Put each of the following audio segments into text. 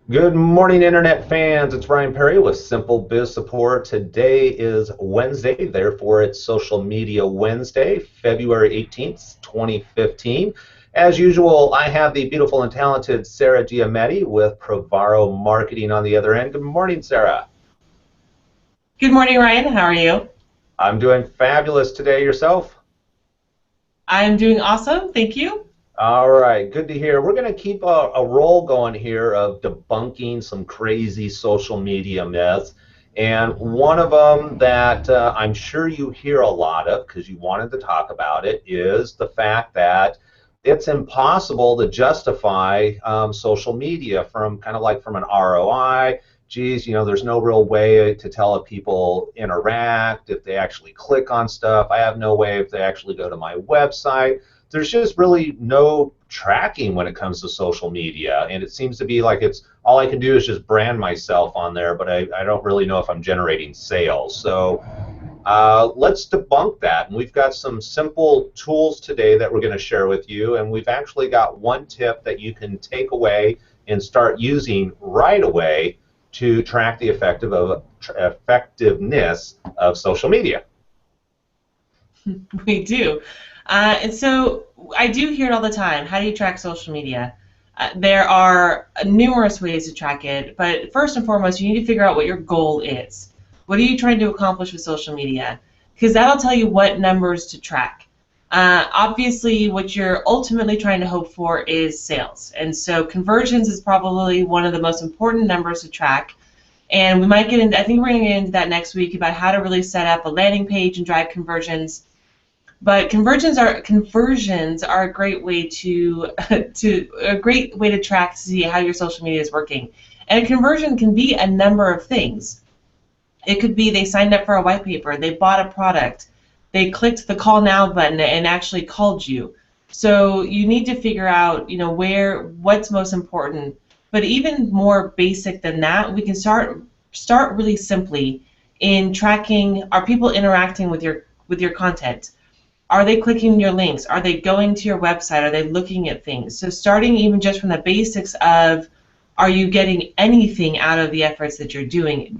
Good morning, Internet fans. It's Ryan Perry with Simple Biz Support. Today is Wednesday, therefore it's Social Media Wednesday, February 18th, 2015. As usual, I have the beautiful and talented Sarah Giametti with Provaro Marketing on the other end. Good morning, Sarah. Good morning, Ryan. How are you? I'm doing fabulous today. Yourself? I'm doing awesome. Thank you. All right, good to hear. We're going to keep a roll going here of debunking some crazy social media myths. And one of them that I'm sure you hear a lot of because you wanted to talk about it is the fact that it's impossible to justify social media from kind of like from an ROI. Geez, there's no real way to tell if people interact, if they actually click on stuff. I have no way if they actually go to my website. There's just really no tracking when it comes to social media, and it seems to be like it's all I can do is just brand myself on there, but I don't really know if I'm generating sales. So let's debunk that, and we've got some simple tools today that we're going to share with you, and we've actually got one tip that you can take away and start using right away to track the effectiveness of social media. We do. And so I do hear it all the time. How do you track social media? There are numerous ways to track it, but first and foremost, you need to figure out what your goal is. What are you trying to accomplish with social media? Because that'll tell you what numbers to track. Obviously, what you're ultimately trying to hope for is sales. And so conversions is probably one of the most important numbers to track. And we might get into, I think we're going to get into that next week about how to really set up a landing page and drive conversions. But conversions are a great way to to track to see how your social media is working. And a conversion can be a number of things. It could be they signed up for a white paper, they bought a product, they clicked the call now button and actually called you. So you need to figure out, what's most important. But even more basic than that, we can start really simply in tracking, are people interacting with your content? Are they clicking your links? Are they going to your website? Are they looking at things? So starting even just from the basics of, are you getting anything out of the efforts that you're doing?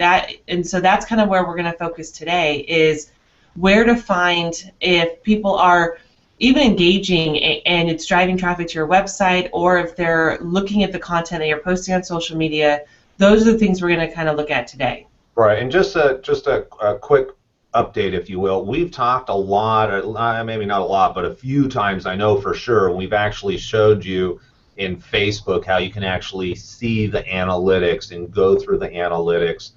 And so that's kind of where we're going to focus today, is where to find if people are even engaging and it's driving traffic to your website, or if they're looking at the content that you're posting on social media. Those are the things we're going to kind of look at today. Right, and just a quick update, if you will. We've talked a lot, maybe not a lot, but a few times I know for sure. We've actually showed you in Facebook how you can actually see the analytics and go through the analytics.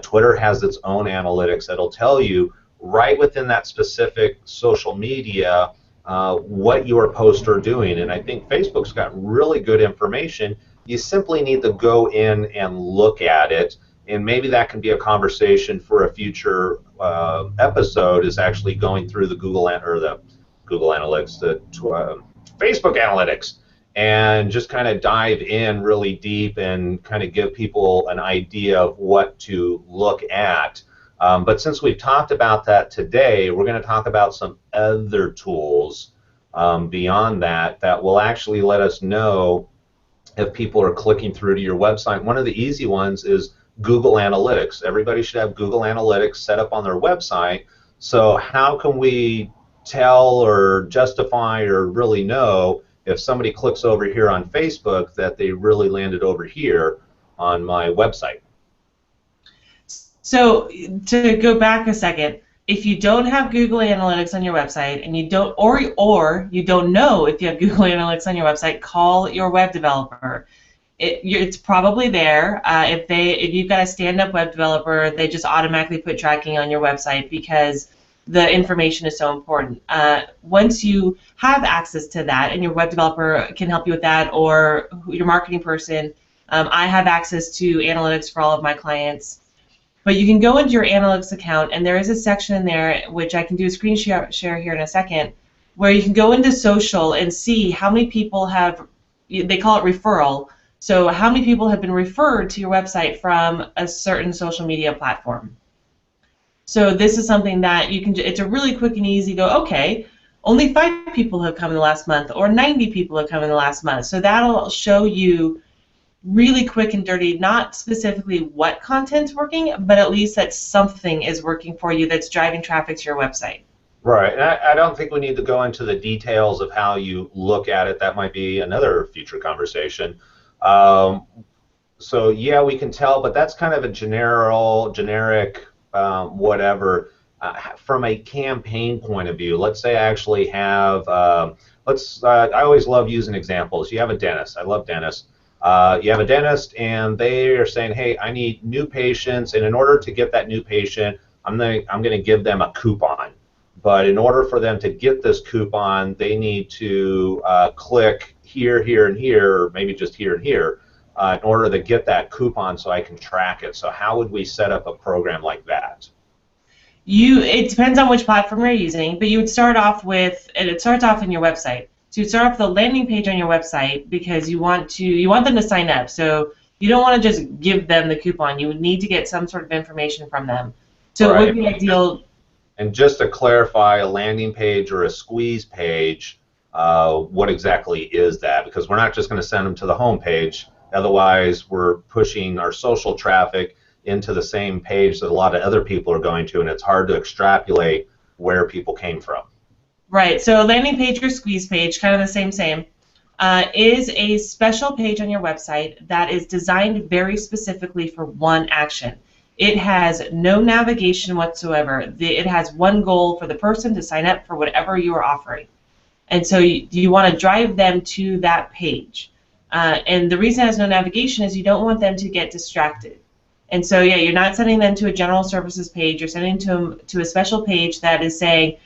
Twitter has its own analytics that'll tell you right within that specific social media what your posts are doing. And I think Facebook's got really good information. You simply need to go in and look at it, and maybe that can be a conversation for a future episode, is actually going through the Google Analytics, the Facebook Analytics, and just kind of dive in really deep and kind of give people an idea of what to look at. But since we've talked about that today, we're going to talk about some other tools beyond that that will actually let us know if people are clicking through to your website. One of the easy ones is Google Analytics. Everybody should have Google Analytics set up on their website. So how can we tell or justify or really know if somebody clicks over here on Facebook that they really landed over here on my website? So to go back a second, if you don't have Google Analytics on your website, and you don't, or you don't know if you have Google Analytics on your website, call your web developer. It's probably there. If you've got a stand-up web developer, they just automatically put tracking on your website because the information is so important. Once you have access to that, and your web developer can help you with that, or your marketing person, I have access to analytics for all of my clients. But you can go into your analytics account, and there is a section in there, which I can do a screen share here in a second, where you can go into social and see how many people have, they call it referral, so how many people have been referred to your website from a certain social media platform. So this is something that you can, it's a really quick and easy go, okay, only 5 people have come in the last month, or 90 people have come in the last month. So that'll show you really quick and dirty, not specifically what content's working, but at least that something is working for you that's driving traffic to your website. Right. And I don't think we need to go into the details of how you look at it. That might be another future conversation. Um, so yeah, we can tell, but that's kind of a generic, whatever. From a campaign point of view, let's say I actually have, I always love using examples. You have a dentist. I love dentists. You have a dentist, and they are saying, hey, I need new patients, and in order to get that new patient, I'm gonna give them a coupon. But in order for them to get this coupon, they need to click here, here, and here, or maybe just here and here, in order to get that coupon so I can track it. So how would we set up a program like that? It depends on which platform you're using, but you would start off with, and it starts off in your website. So you start off with a landing page on your website because you want them to sign up. So you don't want to just give them the coupon. You would need to get some sort of information from them. So Right. it would be ideal. And just to clarify, a landing page or a squeeze page, what exactly is that? Because we're not just going to send them to the home page. Otherwise, we're pushing our social traffic into the same page that a lot of other people are going to, and it's hard to extrapolate where people came from. Right. So a landing page or squeeze page, kind of the same, is a special page on your website that is designed very specifically for one action. It has no navigation whatsoever. It has one goal for the person to sign up for whatever you are offering. And so you want to drive them to that page. And the reason it has no navigation is you don't want them to get distracted. And so, yeah, you're not sending them to a general services page. You're sending them to a special page that is saying,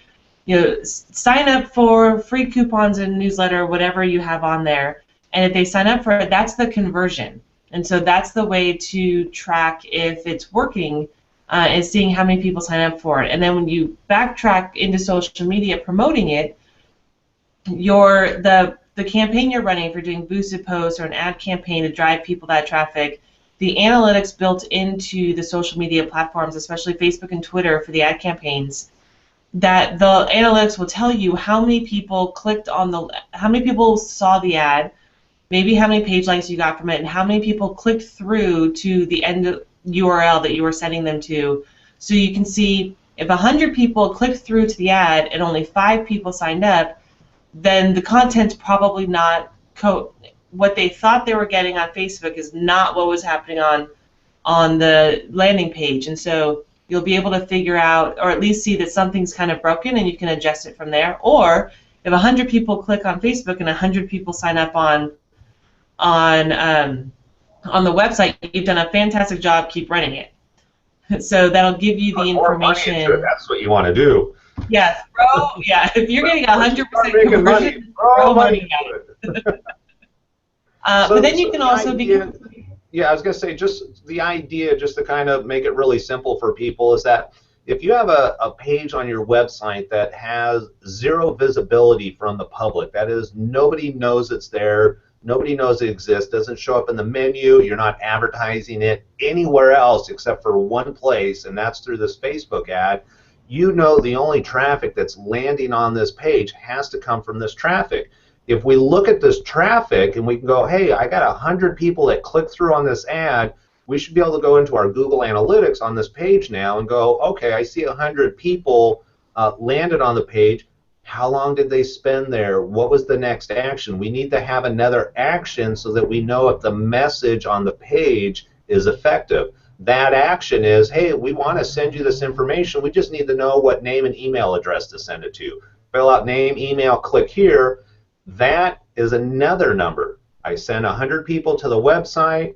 sign up for free coupons and newsletter, whatever you have on there. And if they sign up for it, that's the conversion. And so that's the way to track if it's working, is seeing how many people sign up for it. And then when you backtrack into social media promoting it, the campaign you're running, if you're doing boosted posts or an ad campaign to drive people that traffic, the analytics built into the social media platforms, especially Facebook and Twitter for the ad campaigns, that the analytics will tell you how many people how many people saw the ad, maybe how many page likes you got from it, and how many people clicked through to the end URL that you were sending them to. So you can see if 100 people clicked through to the ad and only 5 people signed up, then the content's probably not what they thought they were getting on Facebook is not what was happening on the landing page. And so you'll be able to figure out, or at least see that something's kind of broken, and you can adjust it from there. Or if 100 people click on Facebook and 100 people sign up on the website, you've done a fantastic job. Keep running it. So that'll give you the information. That's what you want to do. Yeah, if you're getting 100% conversion, throw money at it. But then you can also become. Yeah, I was going to say, just the idea, just to kind of make it really simple for people, is that if you have a page on your website that has zero visibility from the public, that is, nobody knows it's there, nobody knows it exists, doesn't show up in the menu, you're not advertising it anywhere else except for one place, and that's through this Facebook ad, you know the only traffic that's landing on this page has to come from this traffic. If we look at this traffic and we can go, hey, I got 100 people that click through on this ad, we should be able to go into our Google Analytics on this page now and go, okay, I see 100 people landed on the page. How long did they spend there? What was the next action? We need to have another action so that we know if the message on the page is effective. That action is, hey, we want to send you this information. We just need to know what name and email address to send it to. Fill out name, email, click here. That is another number. I sent 100 people to the website,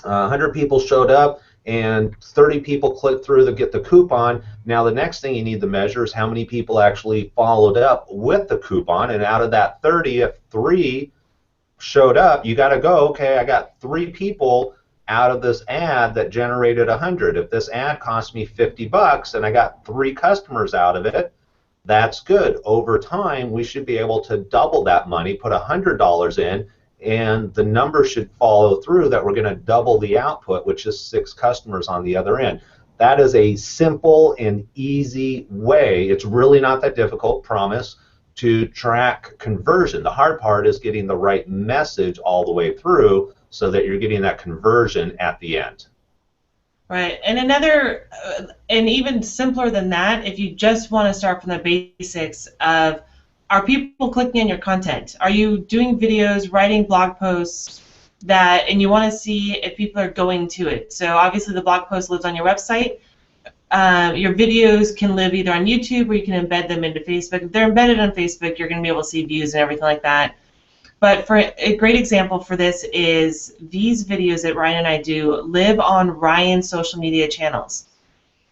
100 people showed up, and 30 people clicked through to get the coupon. Now the next thing you need to measure is how many people actually followed up with the coupon, and out of that 30, if 3 showed up, you got to go, okay, I got 3 people out of this ad that generated 100. If this ad cost me $50 and I got 3 customers out of it, that's good. Over time, we should be able to double that money, put $100 in, and the number should follow through that we're going to double the output, which is 6 customers on the other end. That is a simple and easy way. It's really not that difficult, promise, to track conversion. The hard part is getting the right message all the way through so that you're getting that conversion at the end. Right. And another, and even simpler than that, if you just want to start from the basics of, are people clicking on your content? Are you doing videos, writing blog posts that, and you want to see if people are going to it? So obviously the blog post lives on your website. Your videos can live either on YouTube or you can embed them into Facebook. If they're embedded on Facebook, you're going to be able to see views and everything like that. But for a great example for this is these videos that Ryan and I do live on Ryan's social media channels.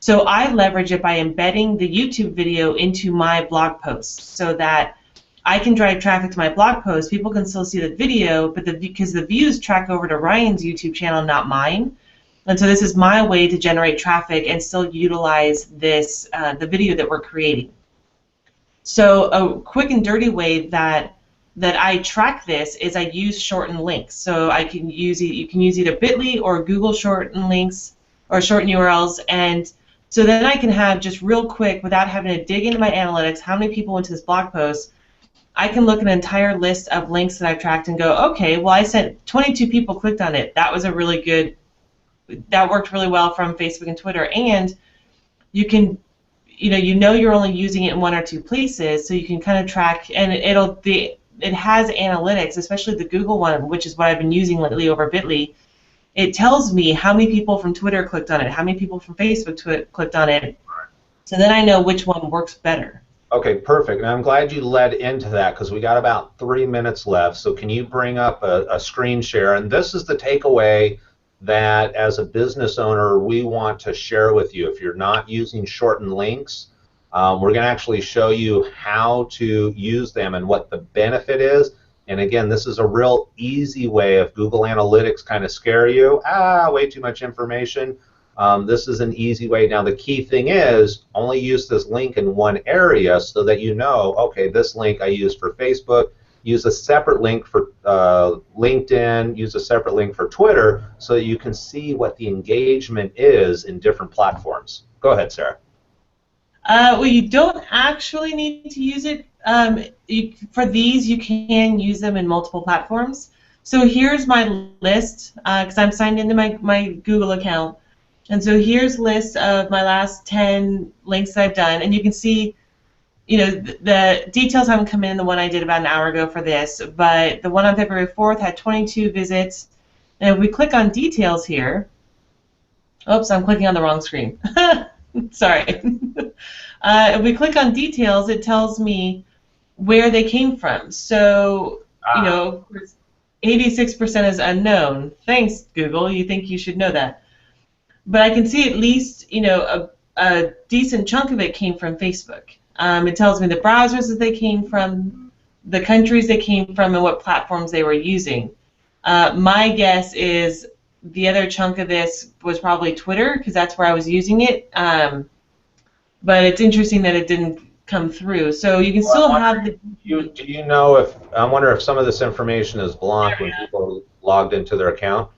So I leverage it by embedding the YouTube video into my blog posts so that I can drive traffic to my blog post. People can still see the video, but because the views track over to Ryan's YouTube channel, not mine. And so this is my way to generate traffic and still utilize this the video that we're creating. So a quick and dirty way that I track this is I use shortened links. So I can use you can use either Bitly or Google shortened links or shortened URLs, and so then I can have just real quick, without having to dig into my analytics, how many people went to this blog post. I can look at an entire list of links that I've tracked and go, okay, well I sent 22 people clicked on it. That was a really good, that worked really well from Facebook and Twitter, and you can, you know you're only using it in one or two places, so you can kind of track, and it has analytics, especially the Google one, which is what I've been using lately over Bitly. It tells me how many people from Twitter clicked on it, how many people from Facebook clicked on it, so then I know which one works better. Okay, perfect. And I'm glad you led into that because we got about 3 minutes left. So can you bring up a screen share? And this is the takeaway that as a business owner we want to share with you. If you're not using shortened links, we're going to actually show you how to use them and what the benefit is. And again, this is a real easy way. If Google Analytics kind of scare you, way too much information, this is an easy way. Now the key thing is only use this link in one area so that you know, okay, this link I use for Facebook, use a separate link for LinkedIn, use a separate link for Twitter, so that you can see what the engagement is in different platforms. Go ahead, Sarah. Well, you don't actually need to use it. For these, you can use them in multiple platforms. So here's my list, because I'm signed into my Google account. And so here's a list of my last 10 links that I've done. And you can see, the details haven't come in, the one I did about an hour ago for this, but the one on February 4th had 22 visits. And if we click on details here, oops, I'm clicking on the wrong screen. Sorry. If we click on details, it tells me where they came from. So, 86% is unknown. Thanks, Google. You think you should know that. But I can see at least, a decent chunk of it came from Facebook. It tells me the browsers that they came from, the countries they came from, and what platforms they were using. My guess is the other chunk of this was probably Twitter, because that's where I was using it. But it's interesting that it didn't come through. So you can still have the... Do you know if... I wonder if some of this information is blocked when people logged into their account?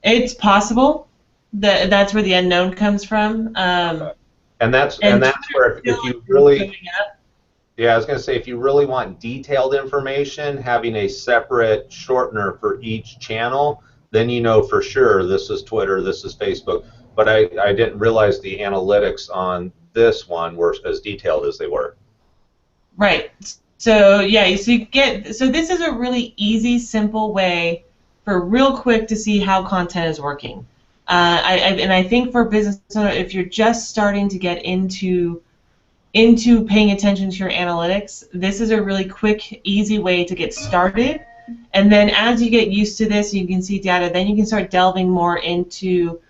It's possible. That's where the unknown comes from. And that's where if you really... Yeah, I was going to say, if you really want detailed information, having a separate shortener for each channel, then you know for sure this is Twitter, this is Facebook. But I didn't realize the analytics on this one were as detailed as they were. Right. So yeah, so this is a really easy, simple way for real quick to see how content is working. And I think for business owner, if you're just starting to get into paying attention to your analytics, this is a really quick, easy way to get started. And then as you get used to this, you can see data, then you can start delving more into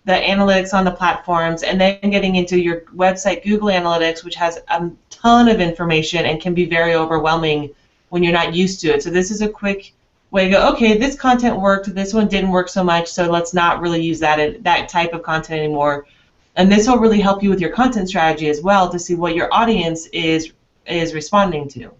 the analytics on the platforms, and then getting into your website Google Analytics, which has a ton of information and can be very overwhelming when you're not used to it. So this is a quick way to go, okay, this content worked, this one didn't work so much, so let's not really use that type of content anymore. And this will really help you with your content strategy as well to see what your audience is responding to.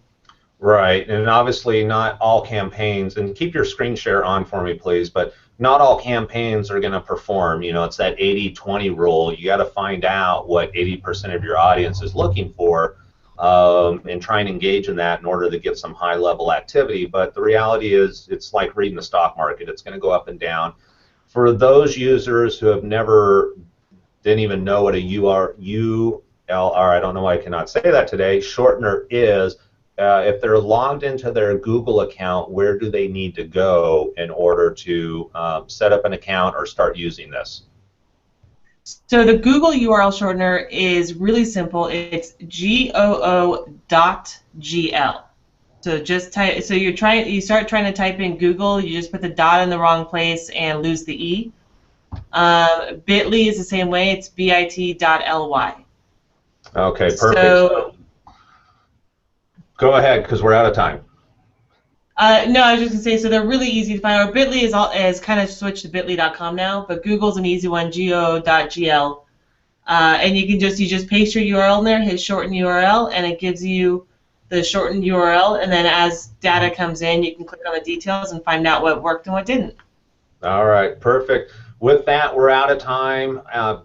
Right, and obviously not all campaigns, and keep your screen share on for me, please, but not all campaigns are going to perform. It's that 80-20 rule. You got to find out what 80% of your audience is looking for. and try and engage in that in order to get some high-level activity. But the reality is, it's like reading the stock market. It's going to go up and down. For those users who have never, didn't even know what a ULR, I don't know why I cannot say that today, shortener is, if they're logged into their Google account, where do they need to go in order to set up an account or start using this? So the Google URL shortener is really simple. It's GOO.GL. So just type. So you start trying to type in Google. You just put the dot in the wrong place and lose the E. Bitly is the same way. It's bit.ly. Okay, perfect. So go ahead, because we're out of time. no, I was just gonna say, so they're really easy to find. Or Bitly is kind of switched to bitly.com now, but Google's an easy one, GO.GL, and you just paste your URL in there, hit shorten URL, and it gives you the shortened URL. And then as data comes in, you can click on the details and find out what worked and what didn't. All right, perfect. With that, we're out of time.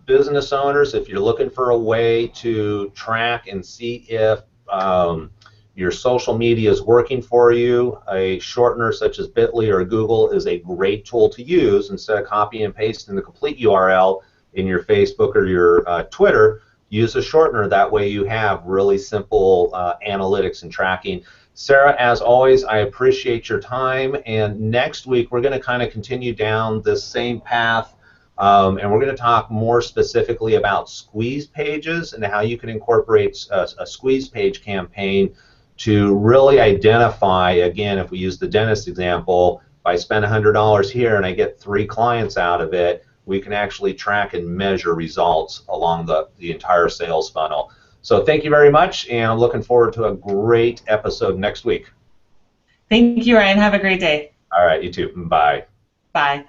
Business owners, if you're looking for a way to track and see if your social media is working for you, a shortener such as Bitly or Google is a great tool to use. Instead of copying and pasting the complete URL in your Facebook or your Twitter, use a shortener. That way you have really simple analytics and tracking. Sarah, as always, I appreciate your time, and next week we're going to kind of continue down this same path, and we're going to talk more specifically about squeeze pages and how you can incorporate a squeeze page campaign to really identify, again, if we use the dentist example, if I spend $100 here and I get 3 clients out of it, we can actually track and measure results along the entire sales funnel. So thank you very much, and I'm looking forward to a great episode next week. Thank you, Ryan. Have a great day. All right, you too. Bye. Bye.